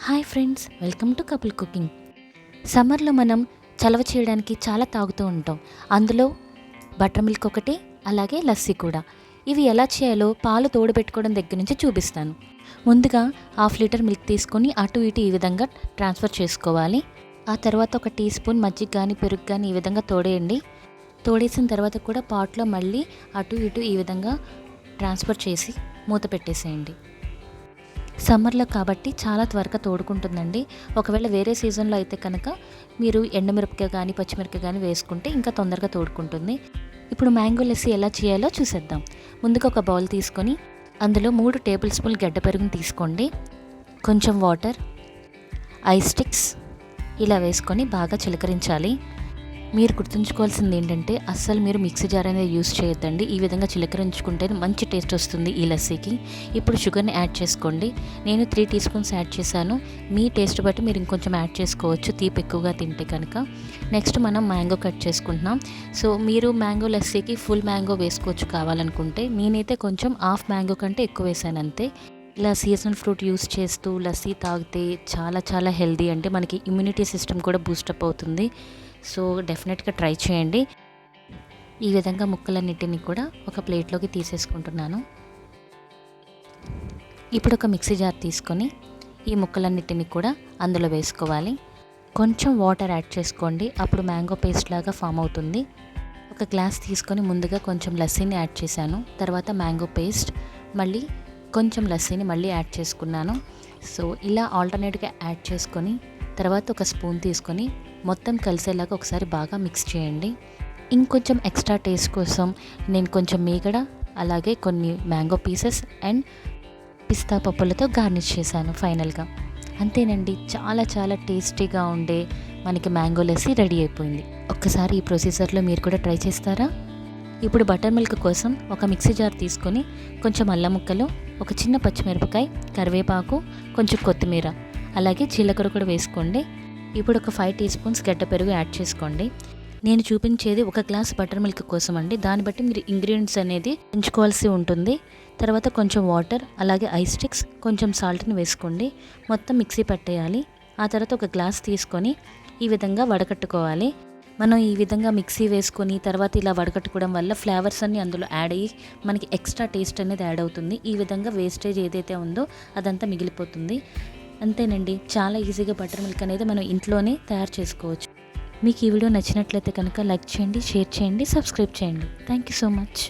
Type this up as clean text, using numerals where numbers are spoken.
Hi friends, welcome to couple cooking. సమ్మర్లో మనం చలవ చేయడానికి చాలా తాగుతూ ఉంటాం. అందులో బటర్ మిల్క్ ఒకటి, అలాగే లస్సీ కూడా. ఇవి ఎలా చేయాలో పాలు తోడుపెట్టుకోవడం దగ్గర నుంచి చూపిస్తాను. ముందుగా 1/2 లీటర్ మిల్క్ తీసుకొని అటు ఇటు ఈ విధంగా ట్రాన్స్ఫర్ చేసుకోవాలి. ఆ తర్వాత ఒక టీ స్పూన్ మజ్జిగ కానీ పెరుగు కానీ ఈ విధంగా తోడేయండి. తోడేసిన తర్వాత కూడా పాట్లో మళ్ళీ అటు ఇటు ఈ విధంగా ట్రాన్స్ఫర్ చేసి మూత పెట్టేసేయండి. సమ్మర్లో కాబట్టి చాలా త్వరగా తోడుకుంటుందండి. ఒకవేళ వేరే సీజన్లో అయితే కనుక మీరు ఎండుమిరపకాయ కానీ పచ్చిమిరపకాయ కానీ వేసుకుంటే ఇంకా తొందరగా తోడుకుంటుంది. ఇప్పుడు మ్యాంగో లస్సీ ఎలా చేయాలో చూసేద్దాం. ముందుగా ఒక బౌల్ తీసుకొని అందులో 3 టేబుల్ స్పూన్లు గడ్డ పెరుగుని తీసుకోండి. కొంచెం వాటర్, ఐస్ స్టిక్స్ ఇలా వేసుకొని బాగా చిలకరించాలి. మీరు గుర్తుంచుకోవాల్సింది ఏంటంటే అస్సలు మీరు మిక్సీ జార్ అనేది యూస్ చేయొద్దండి. ఈ విధంగా చిలకరించుకుంటే మంచి టేస్ట్ వస్తుంది ఈ లస్సీకి. ఇప్పుడు షుగర్ని యాడ్ చేసుకోండి. నేను 3 టీ స్పూన్స్ యాడ్ చేశాను. మీ టేస్ట్ బట్టి మీరు ఇంకొంచెం యాడ్ చేసుకోవచ్చు తీపి ఎక్కువగా తింటే కనుక. నెక్స్ట్ మనం మ్యాంగో కట్ చేసుకుంటున్నాం. సో మీరు మ్యాంగో లస్సీకి ఫుల్ మ్యాంగో వేసుకోవచ్చు కావాలనుకుంటే. నేనైతే కొంచెం హాఫ్ మ్యాంగో కంటే ఎక్కువ వేసాను అంతే. ఇలా సీజనల్ ఫ్రూట్ యూస్ చేస్తూ లస్సీ తాగితే చాలా చాలా హెల్దీ, అంటే మనకి ఇమ్యూనిటీ సిస్టమ్ కూడా బూస్టప్ అవుతుంది. సో డెఫినెట్గా ట్రై చేయండి. ఈ విధంగా ముక్కలన్నిటిని కూడా ఒక ప్లేట్లోకి తీసేసుకుంటున్నాను. ఇప్పుడు ఒక మిక్సీ జార్ తీసుకొని ఈ ముక్కలన్నిటిని కూడా అందులో వేసుకోవాలి. కొంచెం వాటర్ యాడ్ చేసుకోండి, అప్పుడు మ్యాంగో పేస్ట్ లాగా ఫామ్ అవుతుంది. ఒక గ్లాస్ తీసుకొని ముందుగా కొంచెం లస్సీని యాడ్ చేశాను. తర్వాత మ్యాంగో పేస్ట్, మళ్ళీ కొంచెం లస్సీని మళ్ళీ యాడ్ చేసుకున్నాను. సో ఇలా ఆల్టర్నేట్గా యాడ్ చేసుకొని తర్వాత ఒక స్పూన్ తీసుకొని మొత్తం కలిసేలాగా ఒకసారి బాగా మిక్స్ చేయండి. ఇంకొంచెం ఎక్స్ట్రా టేస్ట్ కోసం నేను కొంచెం మీగడ, అలాగే కొన్ని మ్యాంగో పీసెస్ అండ్ పిస్తా పప్పులతో గార్నిష్ చేశాను ఫైనల్గా. అంతేనండి, చాలా చాలా టేస్టీగా ఉండే మనకి మ్యాంగో లస్సీ రెడీ అయిపోయింది. ఒక్కసారి ఈ ప్రొసీజర్లో మీరు కూడా ట్రై చేస్తారా? ఇప్పుడు బటర్ మిల్క్ కోసం ఒక మిక్సీ జార్ తీసుకొని కొంచెం అల్లం ముక్కలు, ఒక చిన్న పచ్చిమిరపకాయ, కరివేపాకు, కొంచెం కొత్తిమీర, అలాగే జీలకర్ర కూడా వేసుకోండి. ఇప్పుడు ఒక 5 టీ స్పూన్స్ గడ్డ పెరుగు యాడ్ చేసుకోండి. నేను చూపించేది 1 గ్లాస్ బటర్ మిల్క్ కోసం అండి. దాన్ని బట్టి మీరు ఇంగ్రీడియంట్స్ అనేది ఎంచుకోవాల్సి ఉంటుంది. తర్వాత కొంచెం వాటర్, అలాగే ఐస్ స్టిక్స్, కొంచెం సాల్ట్ని వేసుకోండి. మొత్తం మిక్సీ పట్టేయాలి. ఆ తర్వాత ఒక గ్లాస్ తీసుకొని ఈ విధంగా వడకట్టుకోవాలి. మనం ఈ విధంగా మిక్సీ వేసుకొని తర్వాత ఇలా వడకట్టుకోవడం వల్ల ఫ్లేవర్స్ అన్నీ అందులో యాడ్ అయ్యి మనకి ఎక్స్ట్రా టేస్ట్ అనేది యాడ్ అవుతుంది. ఈ విధంగా వేస్టేజ్ ఏదైతే ఉందో అదంతా మిగిలిపోతుంది. అంతేనండి, చాలా ఈజీగా బటర్ మిల్క్ అనేది మనం ఇంట్లోనే తయారు చేసుకోవచ్చు. మీకు ఈ వీడియో నచ్చినట్లయితే కనుక లైక్ చేయండి, షేర్ చేయండి, సబ్స్క్రైబ్ చేయండి. Thank you so much.